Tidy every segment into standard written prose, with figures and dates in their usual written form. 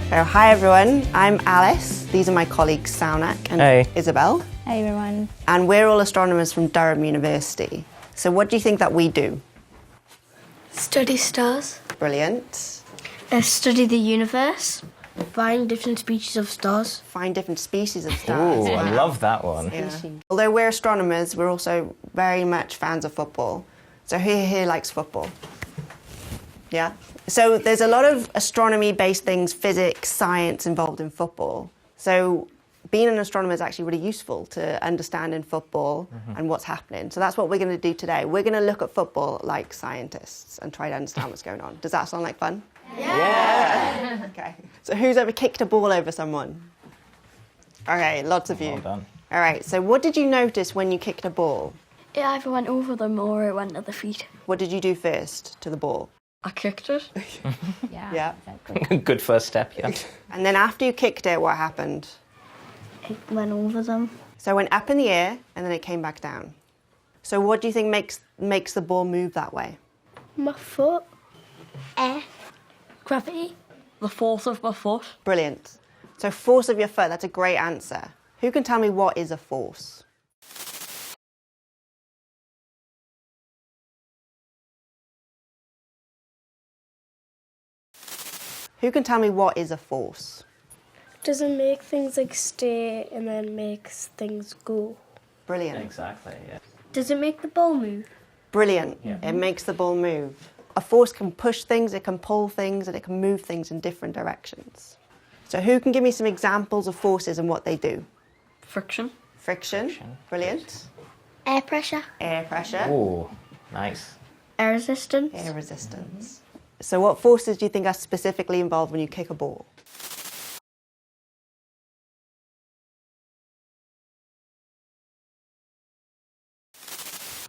So, hi everyone, I'm Alice. These are my colleagues Saunak and Isabel. Hey everyone. And we're all astronomers from Durham University. So what do you think that we do? Study stars. Brilliant. Study the universe. Find different species of stars. Find different species of stars. Ooh, I love that one. Yeah. Although we're astronomers, we're also very much fans of football. So who here likes football? Yeah? So there's a lot of astronomy-based things, physics, science involved in football. So being an astronomer is actually really useful to understanding football and what's happening. So that's what we're going to do today. We're going to look at football like scientists and try to understand what's going on. Does that sound like fun? Yeah! Okay. So who's ever kicked a ball over someone? Okay, lots of you. Well done. All right, so what did you notice when you kicked a ball? It either went over them or it went at the feet. What did you do first to the ball? I kicked it. Yeah. Exactly. Good first step, yeah. And then after you kicked it, what happened? It went over them. So it went up in the air and then it came back down. So what do you think makes the ball move that way? My foot. Air. Gravity. The force of my foot. Brilliant. So force of your foot, that's a great answer. Who can tell me what is a force? Who can tell me what is a force? Does it make things like stay and then makes things go? Brilliant. Exactly, yeah. Does it make the ball move? Brilliant. Yeah. It makes the ball move. A force can push things, it can pull things, and it can move things in different directions. So who can give me some examples of forces and what they do? Friction. Friction. Brilliant. Air pressure. Air pressure. Ooh, nice. Air resistance. Air resistance. So what forces do you think are specifically involved when you kick a ball?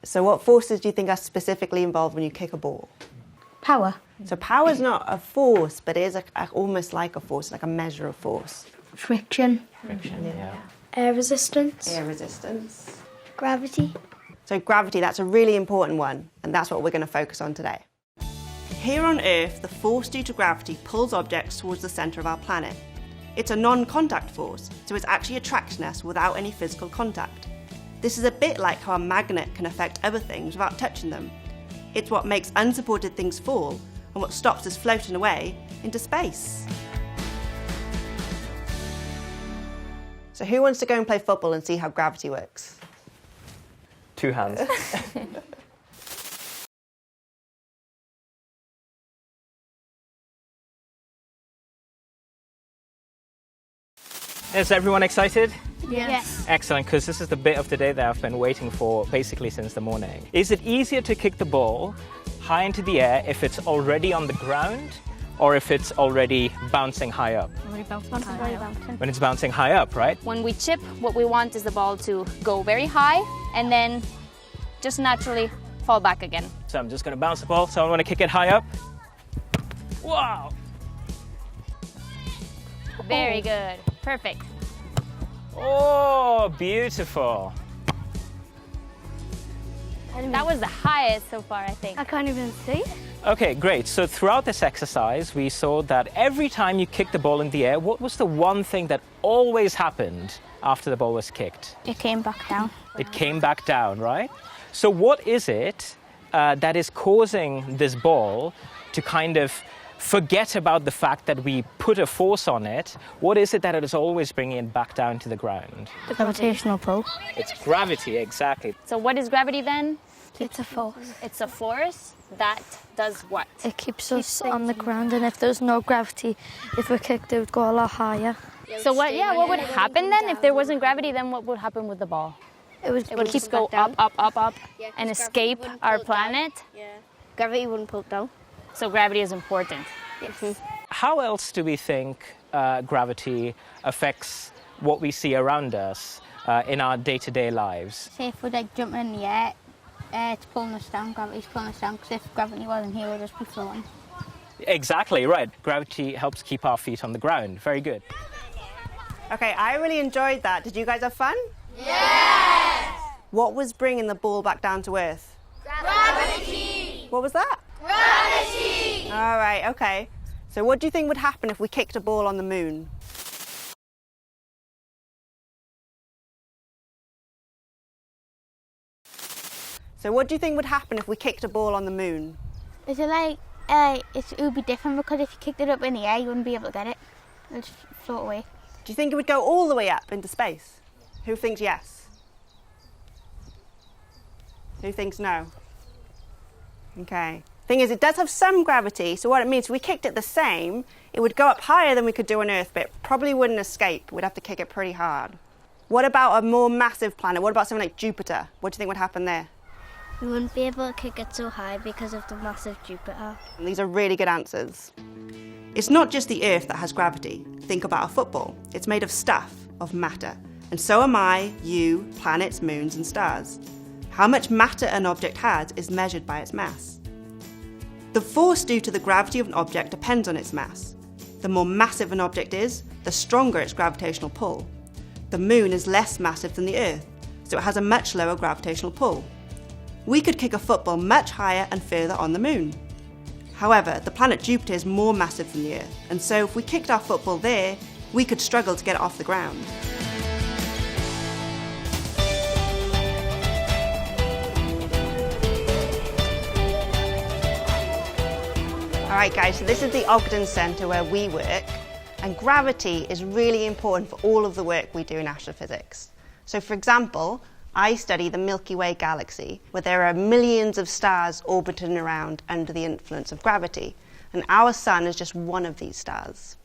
So what forces do you think are specifically involved when you kick a ball? Power. So power is not a force, but it is almost like a force, like a measure of force. Friction. Friction, yeah. Air resistance. Air resistance. Gravity. So gravity, that's a really important one, and that's what we're going to focus on today. Here on Earth, the force due to gravity pulls objects towards the centre of our planet. It's a non-contact force, so it's actually attracting us without any physical contact. This is a bit like how a magnet can affect other things without touching them. It's what makes unsupported things fall and what stops us floating away into space. So who wants to go and play football and see how gravity works? 2 hands. Is everyone excited? Yes. Excellent, because this is the bit of the day that I've been waiting for basically since the morning. Is it easier to kick the ball high into the air if it's already on the ground or if it's already bouncing high up? When it's bouncing high up, right? When we chip, what we want is the ball to go very high and then just naturally fall back again. So I'm just going to bounce the ball. So I want to kick it high up. Wow! Very good. Perfect. Oh, beautiful. That was the highest so far, I think. I can't even see. Okay, great. So throughout this exercise, we saw that every time you kicked the ball in the air, what was the one thing that always happened after the ball was kicked? It came back down. It came back down, right? So what is it that is causing this ball to kind of forget about the fact that we put a force on it? What is it that it is always bringing it back down to the ground? The gravitational pull. It's gravity, exactly. So what is gravity then? It's a force. It's a force that does what? It keeps us on the ground, and if there's no gravity, if we kicked, it would go a lot higher. So what would happen then? If there wasn't gravity, then what would happen with the ball? It would Keep go up, up, up, up, and escape our planet? Gravity wouldn't pull it down. So gravity is important. Yes. How else do we think gravity affects what we see around us in our day-to-day lives? Say if we're like jumping in the air, it's pulling us down, gravity's pulling us down, because if gravity wasn't here, we'd just be floating. Exactly, right. Gravity helps keep our feet on the ground. Very good. Okay, I really enjoyed that. Did you guys have fun? Yes! What was bringing the ball back down to Earth? Gravity! What was that? Gravity! All right, okay. So what do you think would happen if we kicked a ball on the moon? So what do you think would happen if we kicked a ball on the moon? Is it like, it would be different because if you kicked it up in the air, you wouldn't be able to get it. It would just float away. Do you think it would go all the way up into space? Who thinks yes? Who thinks no? Okay. Thing is, it does have some gravity, so what it means, if we kicked it the same, it would go up higher than we could do on Earth, but it probably wouldn't escape. We'd have to kick it pretty hard. What about a more massive planet? What about something like Jupiter? What do you think would happen there? We wouldn't be able to kick it so high because of the massive Jupiter. And these are really good answers. It's not just the Earth that has gravity. Think about a football. It's made of stuff, of matter. And so am I, you, planets, moons and stars. How much matter an object has is measured by its mass. The force due to the gravity of an object depends on its mass. The more massive an object is, the stronger its gravitational pull. The moon is less massive than the Earth, so it has a much lower gravitational pull. We could kick a football much higher and further on the moon. However, the planet Jupiter is more massive than the Earth, and so if we kicked our football there, we could struggle to get it off the ground. Alright guys, so this is the Ogden Centre where we work, and gravity is really important for all of the work we do in astrophysics. So for example, I study the Milky Way galaxy, where there are millions of stars orbiting around under the influence of gravity, and our sun is just one of these stars.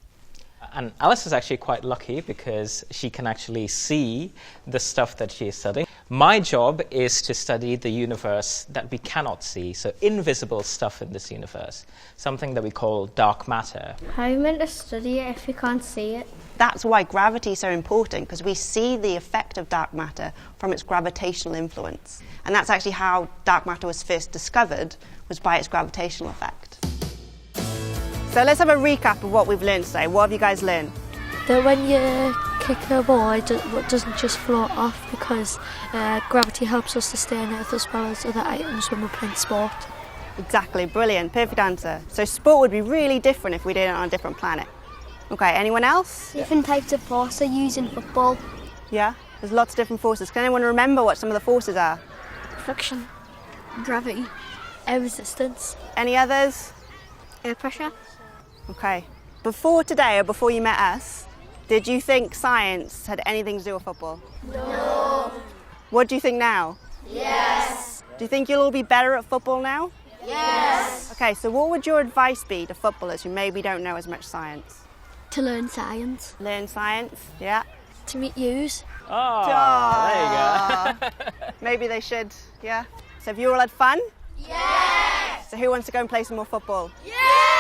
And Alice is actually quite lucky because she can actually see the stuff that she is studying. My job is to study the universe that we cannot see, so invisible stuff in this universe, something that we call dark matter. How are you meant to study it if you can't see it? That's why gravity is so important, because we see the effect of dark matter from its gravitational influence. And that's actually how dark matter was first discovered, was by its gravitational effect. So let's have a recap of what we've learned today. What have you guys learned? That when you kick a ball, it doesn't just float off because gravity helps us to stay on Earth as well as other items when we're playing sport. Exactly, brilliant, perfect answer. So sport would be really different if we did it on a different planet. Okay, anyone else? Different types of force are used in football. Yeah, there's lots of different forces. Can anyone remember what some of the forces are? Friction, gravity, air resistance. Any others? Air pressure. Okay. Before today, or before you met us, did you think science had anything to do with football? No. What do you think now? Yes. Do you think you'll all be better at football now? Yes. Okay, so what would your advice be to footballers who maybe don't know as much science? To learn science. Learn science, yeah. To meet yous. Oh, there you go. Maybe they should, yeah. So have you all had fun? Yes. So who wants to go and play some more football? Yes.